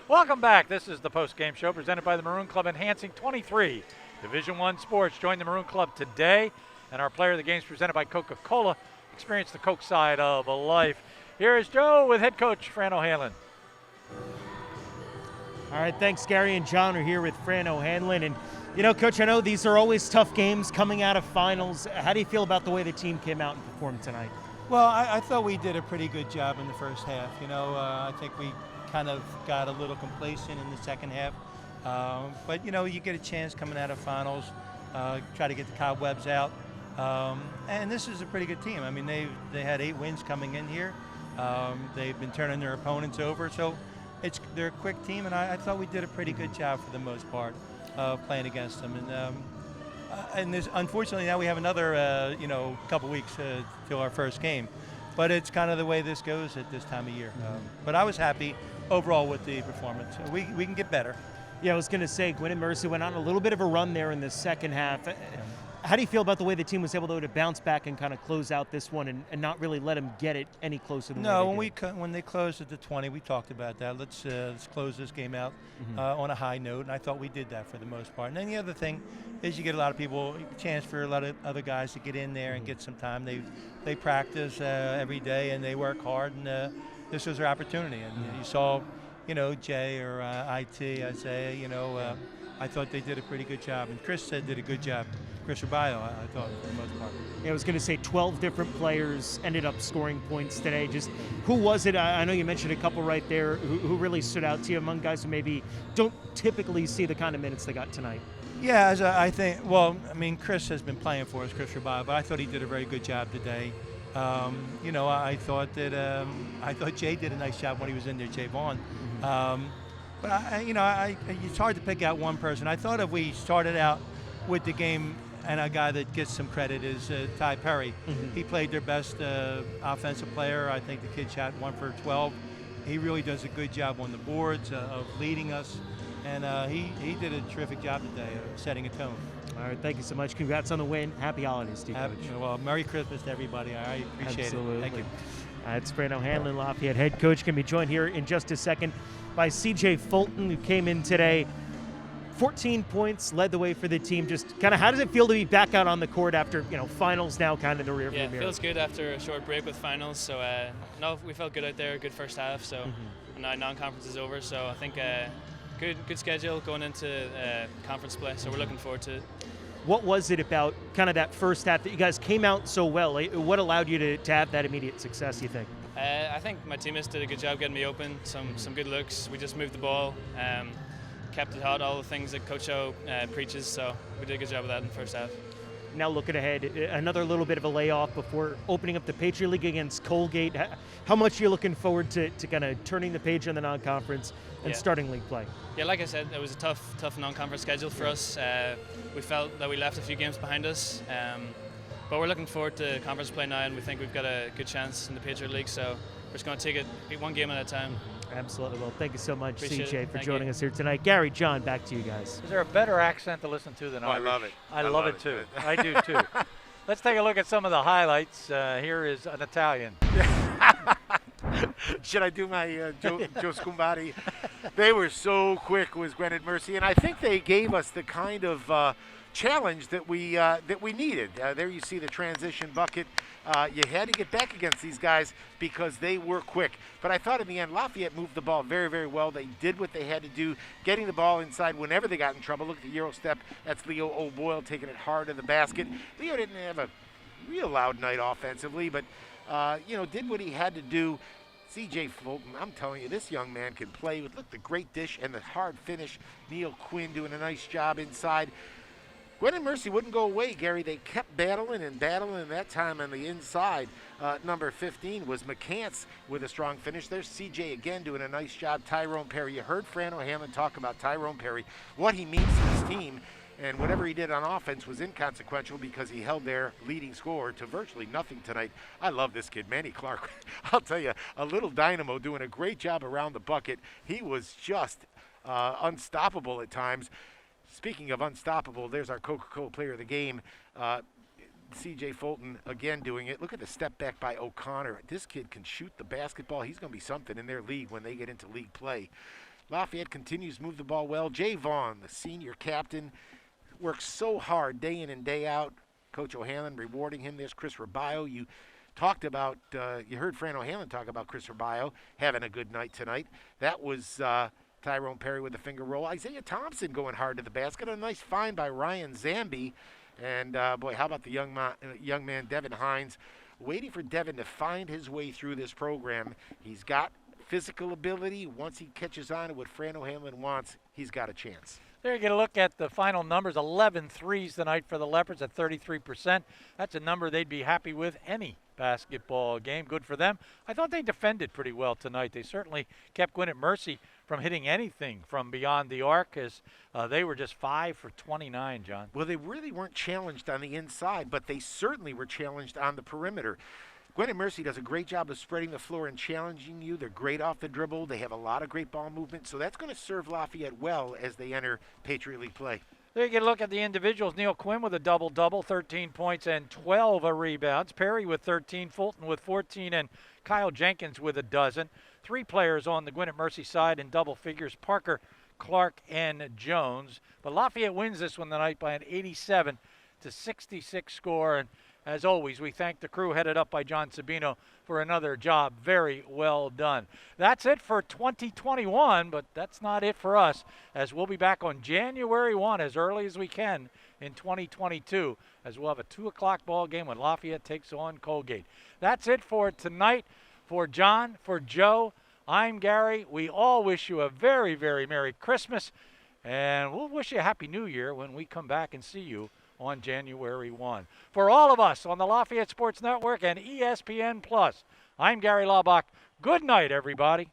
Welcome back. This is the post-game show presented by the Maroon Club, enhancing 23 Division I sports. Join the Maroon Club today, and our player of the game is presented by Coca-Cola. Experience the Coke side of life. Here is Joe with head coach Fran O'Hanlon. All right, thanks. Gary and John are here with Fran O'Hanlon. And, you know, Coach, I know these are always tough games coming out of finals. How do you feel about the way the team came out and performed tonight? Well, I thought we did a pretty good job in the first half. I think we kind of got a little complacent in the second half. But, you get a chance coming out of finals, try to get the cobwebs out. And this is a pretty good team. I mean, they had 8 wins coming in here. They've been turning their opponents over. So they're a quick team, and I thought we did a pretty good job for the most part playing against them. And unfortunately, now we have another, couple weeks till our first game. But it's kind of the way this goes at this time of year. But I was happy overall with the performance. We can get better. Yeah, I was going to say, Gwynedd Mercy went on a little bit of a run there in the second half. How do you feel about the way the team was able to bounce back and kind of close out this one and not really let them get it any closer than when they closed at the 20, we talked about that. Let's close this game out on a high note, and I thought we did that for the most part. And then the other thing is you get a lot of people, a chance for a lot of other guys to get in there and get some time. They practice every day and they work hard, and this was their opportunity. And you saw, Jay or Isaiah, I thought they did a pretty good job, and Chris did a good job. Chris Rubio, I thought, for the most part. Yeah, I was going to say 12 different players ended up scoring points today. Just who was it? I know you mentioned a couple right there who really stood out to you among guys who maybe don't typically see the kind of minutes they got tonight. Yeah, Chris has been playing for us, Chris Rubio, but I thought he did a very good job today. I thought Jay did a nice job when he was in there, Jay Vaughn. But it's hard to pick out one person. I thought if we started out with the game, and a guy that gets some credit is Ty Perry. He played their best offensive player. I think the kid shot 1 for 12. He really does a good job on the boards of leading us, and he did a terrific job today setting a tone. All right, thank you so much. Congrats on the win. Happy holidays to you, Coach. Well, Merry Christmas to everybody. I appreciate Absolutely. it. Thank you. It's Fran O'Hanlon, Lafayette head coach. Going to be joined here in just a second by C.J. Fulton, who came in today. 14 points, led the way for the team. Just kind of, how does it feel to be back out on the court after, finals now kind of in the rearview mirror? Yeah, it feels good after a short break with finals. So, we felt good out there, good first half. So, now non-conference is over. So, I think good schedule going into conference play. So, we're looking forward to it. What was it about kind of that first half that you guys came out so well? What allowed you to have that immediate success, you think? I think my teammates did a good job getting me open, some good looks. We just moved the ball. Kept it hot, all the things that Coach O preaches, so we did a good job of that in the first half. Now looking ahead, another little bit of a layoff before opening up the Patriot League against Colgate. How much are you looking forward to kind of turning the page on the non-conference and starting league play? Yeah, like I said, it was a tough non-conference schedule for us. We felt that we left a few games behind us, but we're looking forward to conference play now, and we think we've got a good chance in the Patriot League, so we're just going to take it one game at a time. Absolutely. Well, thank you so much, Appreciate CJ, it. for joining us here tonight. Gary, John, back to you guys. Is there a better accent to listen to than Irish? I love it. I love it too. I do too. Let's take a look at some of the highlights. Here is an Italian. Should I do my Joe Scumbati? They were so quick with Gwynedd Mercy, and I think they gave us the kind of challenge that we needed. There you see the transition bucket. You had to get back against these guys because they were quick. But I thought in the end, Lafayette moved the ball very, very well. They did what they had to do, getting the ball inside whenever they got in trouble. Look at the Euro step. That's Leo O'Boyle taking it hard to the basket. Leo didn't have a real loud night offensively, but, did what he had to do. C.J. Fulton, I'm telling you, this young man can play. Look, the great dish and the hard finish. Neil Quinn doing a nice job inside. Gwynedd Mercy wouldn't go away, Gary. They kept battling, and that time on the inside. Number 15 was McCants with a strong finish. There's CJ again doing a nice job. Tyrone Perry. You heard Fran O'Hanlon talk about Tyrone Perry, what he means to his team, and whatever he did on offense was inconsequential because he held their leading scorer to virtually nothing tonight. I love this kid, Manny Clark. I'll tell you, a little dynamo doing a great job around the bucket. He was just unstoppable at times. Speaking of unstoppable, there's our Coca-Cola player of the game, C.J. Fulton, again doing it. Look at the step back by O'Connor. This kid can shoot the basketball. He's going to be something in their league when they get into league play. Lafayette continues to move the ball well. Jay Vaughn, the senior captain, works so hard day in and day out. Coach O'Hanlon rewarding him. There's Chris Rubio. You talked about, you heard Fran O'Hanlon talk about Chris Rubio having a good night tonight. That was Tyrone Perry with the finger roll. Isaiah Thompson going hard to the basket. A nice find by Ryan Zambi. And, boy, how about the young man, Devin Hines, waiting for Devin to find his way through this program. He's got physical ability. Once he catches on to what Fran O'Hanlon wants, he's got a chance. There you get a look at the final numbers. 11 threes tonight for the Leopards at 33%. That's a number they'd be happy with any basketball game. Good for them. I thought they defended pretty well tonight. They certainly kept Gwynedd Mercy from hitting anything from beyond the arc, as they were just 5 for 29, John. Well, they really weren't challenged on the inside, but they certainly were challenged on the perimeter. Gwynedd Mercy does a great job of spreading the floor and challenging you. They're great off the dribble. They have a lot of great ball movement, so that's going to serve Lafayette well as they enter Patriot League play. There you get a look at the individuals. Neil Quinn with a double-double, 13 points and 12 rebounds. Perry with 13, Fulton with 14, and Kyle Jenkins with a dozen. 3 players on the Gwynedd Mercy side in double figures, Parker, Clark, and Jones. But Lafayette wins this one tonight by an 87-66 score. And as always, we thank the crew headed up by John Sabino for another job very well done. That's it for 2021, but that's not it for us, as we'll be back on January 1 as early as we can in 2022, as we'll have a 2 o'clock ball game when Lafayette takes on Colgate. That's it for tonight. For John, for Joe, I'm Gary. We all wish you a very, very Merry Christmas, and we'll wish you a Happy New Year when we come back and see you on January 1. For all of us on the Lafayette Sports Network and ESPN+, I'm Gary Laubach. Good night, everybody.